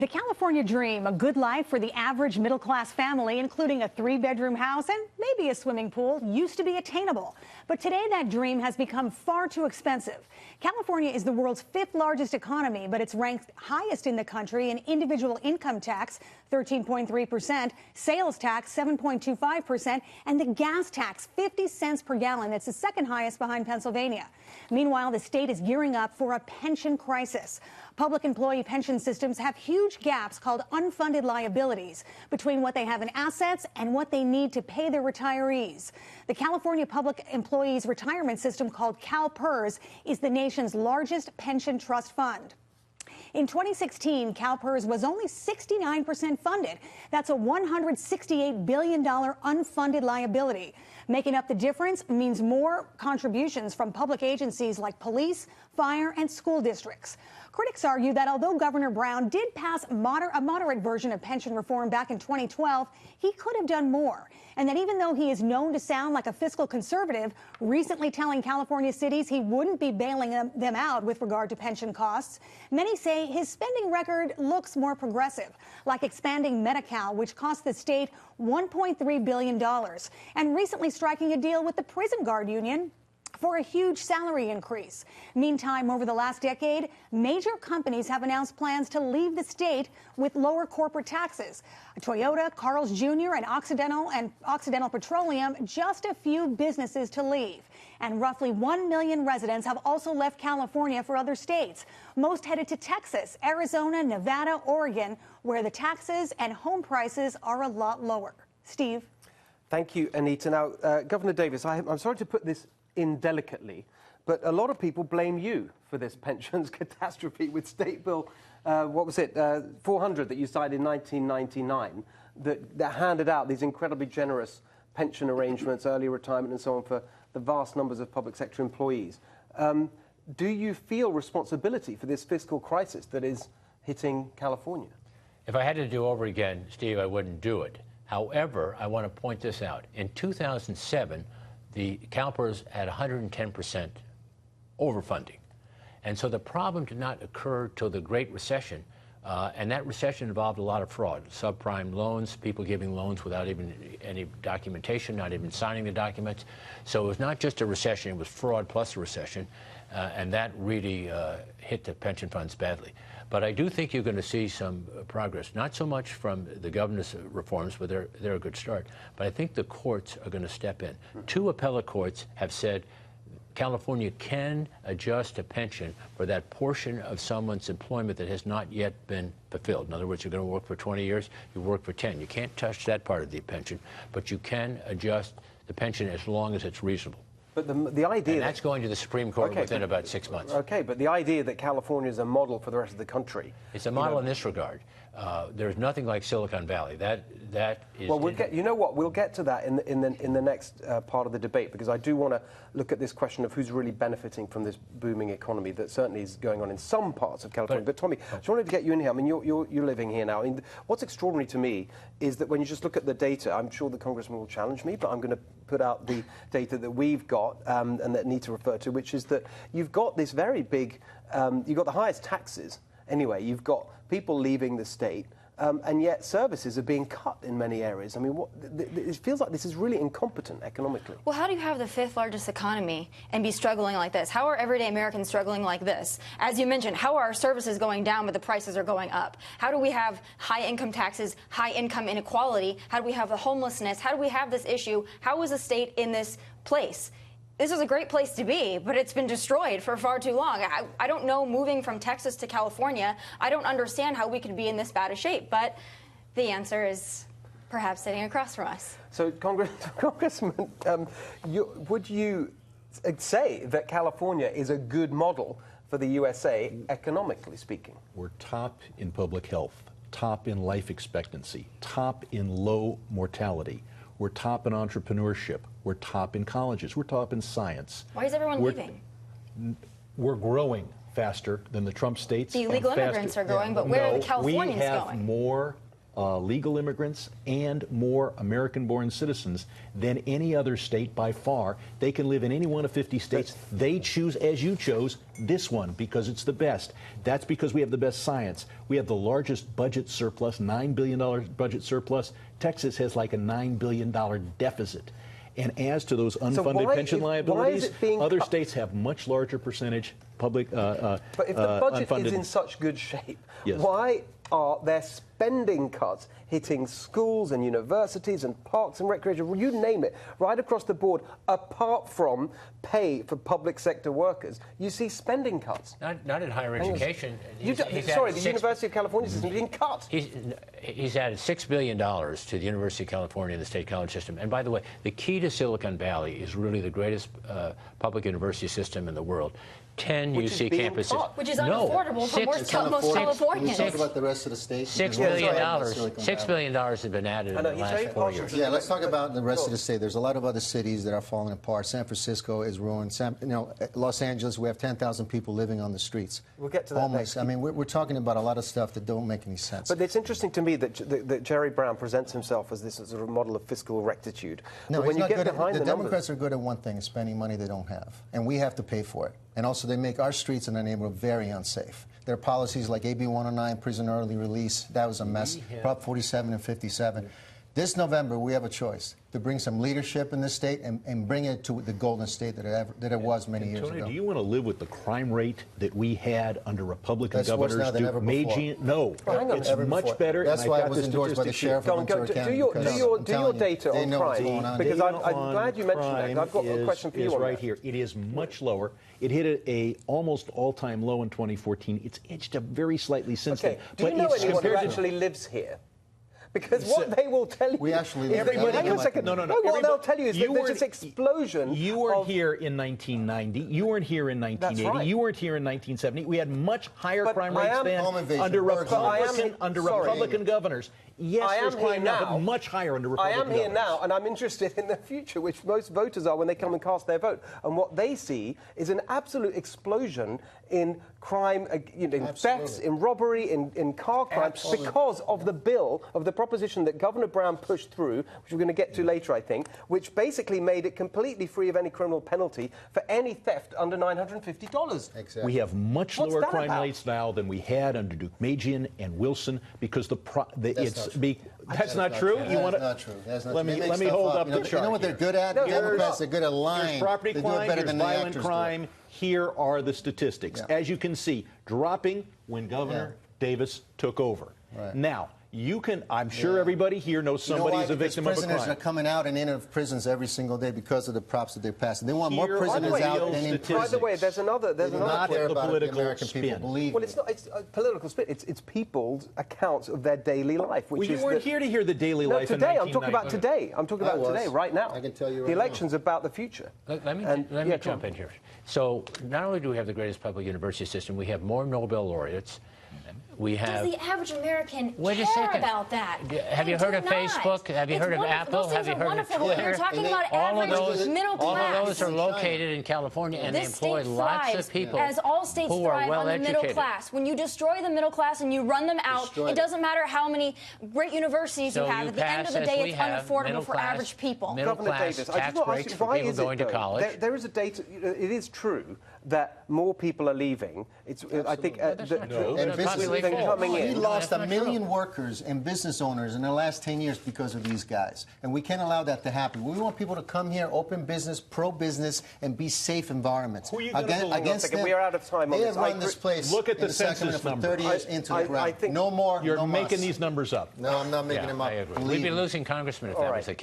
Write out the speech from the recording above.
The California dream, a good life for the average middle-class family, including a 3-bedroom house and maybe a swimming pool, used to be attainable. But today that dream has become far too expensive. California is the world's 5th largest economy, but it's ranked highest in the country in individual income tax, 13.3%, sales tax, 7.25%, and the gas tax, 50 cents per gallon. It's the second highest behind Pennsylvania. Meanwhile, the state is gearing up for a pension crisis. Public employee pension systems have huge gaps called unfunded liabilities between what they have in assets and what they need to pay their retirees. The California Public Employees Retirement System, called CalPERS, is the nation's largest pension trust fund. In 2016, CalPERS was only 69% funded. That's a $168 billion unfunded liability. Making up the difference means more contributions from public agencies like police, fire, and school districts. Critics argue that although Governor Brown did pass a moderate version of pension reform back in 2012, he could have done more. And that even though he is known to sound like a fiscal conservative, recently telling California cities he wouldn't be bailing them out with regard to pension costs, many say his spending record looks more progressive, like expanding Medi-Cal, which cost the state $1.3 billion, and recently striking a deal with the prison guard union for a huge salary increase. Meantime, over the last decade, major companies have announced plans to leave the state with lower corporate taxes. Toyota, Carl's Jr., and Occidental Petroleum, just a few businesses to leave. And roughly 1 million residents have also left California for other states. Most headed to Texas, Arizona, Nevada, Oregon, where the taxes and home prices are a lot lower. Steve? Thank you, Anita. Now, Governor Davis, I'm sorry to put this indelicately, but a lot of people blame you for this pensions catastrophe with State Bill, 400 that you signed in 1999 that handed out these incredibly generous pension arrangements, early retirement and so on for the vast numbers of public sector employees. Do you feel responsibility for this fiscal crisis that is hitting California? If I had to do over again, Steve, I wouldn't do it. However, I want to point this out. In 2007, the CalPERS had 110% overfunding. And so the problem did not occur till the Great Recession. And that recession involved a lot of fraud, subprime loans, people giving loans without even any documentation, not even signing the documents. So it was not just a recession, it was fraud plus a recession. And that really hit the pension funds badly. But I do think you're going to see some progress, not so much from the governor's reforms, but they're a good start. But I think the courts are going to step in. 2 appellate courts have said California can adjust a pension for that portion of someone's employment that has not yet been fulfilled. In other words, you're going to work for 20 years, you work for 10. You can't touch that part of the pension, but you can adjust the pension as long as it's reasonable. But the idea... And that's going to the Supreme Court within about 6 months. Okay, but the idea that California is a model for the rest of the country... It's a model in this regard. There's nothing like Silicon Valley. That is... Well, you know what? We'll get to that in the next part of the debate, because I do want to look at this question of who's really benefiting from this booming economy that certainly is going on in some parts of California. But Tommy, I just wanted to get you in here. I mean, you're living here now. I mean, what's extraordinary to me is that when you just look at the data, I'm sure the Congressman will challenge me, but I'm going to put out the data that we've got and that Anita referred to, which is that you've got this very big, you've got the highest taxes. Anyway, you've got people leaving the state, and yet services are being cut in many areas. I mean, it feels like this is really incompetent economically. Well, how do you have the 5th largest economy and be struggling like this? How are everyday Americans struggling like this? As you mentioned, how are our services going down but the prices are going up? How do we have high income taxes, high income inequality? How do we have the homelessness? How do we have this issue? How is the state in this place? This is a great place to be, but it's been destroyed for far too long. I don't know, moving from Texas to California, I don't understand how we could be in this bad a shape, but the answer is perhaps sitting across from us. So, Congressman, would you say that California is a good model for the USA, economically speaking? We're top in public health, top in life expectancy, top in low mortality. We're top in entrepreneurship. We're top in colleges. We're top in science. Why is everyone leaving? We're growing faster than the Trump states. The illegal immigrants are growing, but where are the Californians going? We have more legal immigrants and more American-born citizens than any other state by far. They can live in any one of 50 states. They choose, as you chose, this one because it's the best. That's because we have the best science. We have the largest budget surplus, $9 billion budget surplus. Texas has like a $9 billion deficit. And as to those unfunded pension liabilities, other states have much larger percentage public But if the budget unfunded. is in such good shape, Yes. why are there spending cuts hitting schools and universities and parks and recreation, you name it, right across the board, apart from pay for public sector workers? You see spending cuts. Not in higher education. Sorry, the University of California system is being cut. He's added $6 billion to the University of California and the state college system. And by the way, the key to Silicon Valley is really the greatest public university system in the world. 10 UC campuses. Which is unaffordable for most Californians. Talk about the rest of the states. $6 billion. $6 billion has been added in the last 4 years. Yeah, let's talk about the rest of the state. There's a lot of other cities that are falling apart. San Francisco is ruined. Los Angeles, we have 10,000 people living on the streets. We'll get to that next. I mean, we're talking about a lot of stuff that don't make any sense. But it's interesting to me that Jerry Brown presents himself as this sort of model of fiscal rectitude. No, but when you get behind the numbers, Democrats are good at one thing, spending money they don't have. And we have to pay for it. And also they make our streets in our neighborhood very unsafe. Their policies like AB 109, prison early release, that was a mess. Prop 47 and 57. This November, we have a choice to bring some leadership in this state and bring it to the golden state that it was many years ago. Do you want to live with the crime rate that we had under Republican That's governors? worse now than ever before. No, it's much better. That's why it was endorsed by the sheriff of Ventura County. Do your data on crime, because I'm glad you mentioned that. I've got a question for you on right that. here. It is much lower. It hit a almost all-time low in 2014. It's edged up very slightly since then. Do you know anyone who actually lives here? Because what they will tell you... We actually... Hang on a second. No. What they'll tell you is that there's this explosion. You weren't here in 1990. You weren't here in 1980. That's right. You weren't here in 1970. We had much higher crime rates than under Republican governors. Yes, there's crime now, but much higher under Republican governors. I am here now, and I'm interested in the future, which most voters are when they come and cast their vote. And what they see is an absolute explosion in crime, in thefts, in robbery, in car crime, because of the bill, of the proposition that Governor Brown pushed through, which we're going to get to later, I think, which basically made it completely free of any criminal penalty for any theft under $950. Exactly. We have much lower crime rates now than we had under Deukmejian and Wilson because that's not true. You want not true. Let me hold up the chart. You know what they're good at? The Democrats are good at lying. There's property crime, there's violent crime. Here are the statistics. Yeah. As you can see, dropping when Governor Davis took over. Right. Now, I'm sure everybody here knows somebody is a victim of a crime. Prisoners are coming out and in of prisons every single day because of the props that they're passing. They want more prisoners out than in prison. By the way, there's another not care about the American spin. people. Believe Well, me. it's not. It's a political spin. It's people's accounts of their daily life. Which You weren't here to hear the daily life in today. 1990. I'm talking about today. I'm talking about today, right now. I can tell you right the election's about the future. Let me jump in here. So not only do we have the greatest public university system, we have more Nobel laureates. We have. Does the average American care about that? Have you heard of Facebook? Have you heard of Apple? Have you heard of Twitter? You're talking about average middle class. All of those are located in California, and they employ lots of people as all states who are thrive well on the educated. middle class. When you destroy the middle class and you run them out, it doesn't matter how many great universities you have. At the end of the day, it's unaffordable for average people. Governor Davis, tax breaks for people going to college. There is a data. It is true that more people are leaving. I think than coming in. We lost 1 million workers and business owners in the last 10 years because of these guys, and we can't allow that to happen. We want people to come here, open business, pro-business, and be safe environments. Who are you going to against them? We are out of time on they this. have run this place. Look at the in Sacramento census for number. 30 years into the ground. I think no more. You're no making muss. these numbers up. No, I'm not making them up. I agree. Believe We'd be me. losing congressmen if that was the case.